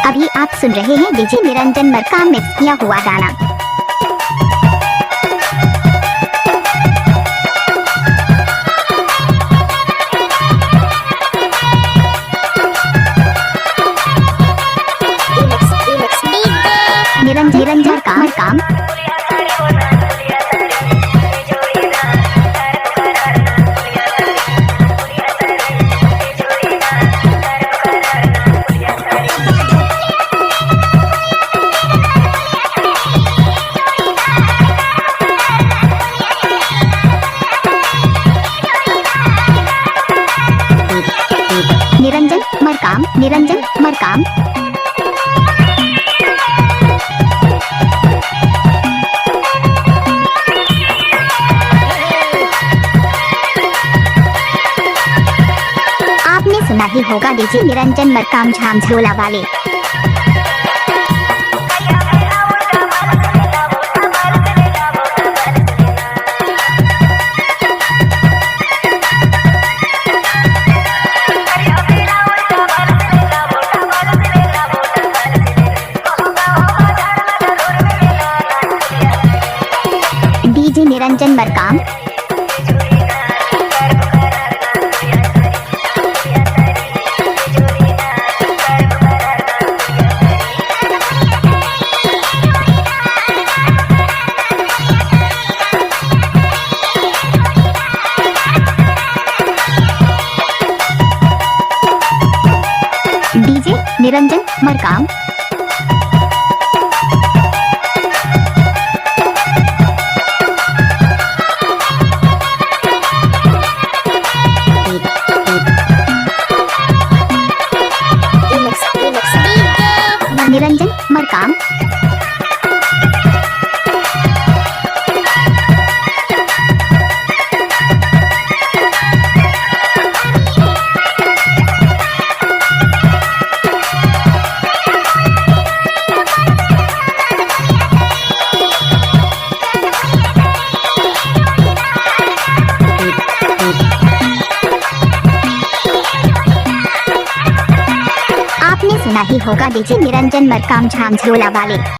अभी आप सुन रहे हैं डीजे निरंजन मरकाम मिक्स किया हुआ गाना। निरंजन मरकाम निरंजन मरकाम आपने सुना ही होगा डीजे निरंजन मरकाम झामझोला वाले। डीजे निरंजन मरकाम डीजे निरंजन मरकाम निरंजन मरकाम आपने सुना ही होगा डीजे निरंजन मरकाम झामझोला वाले।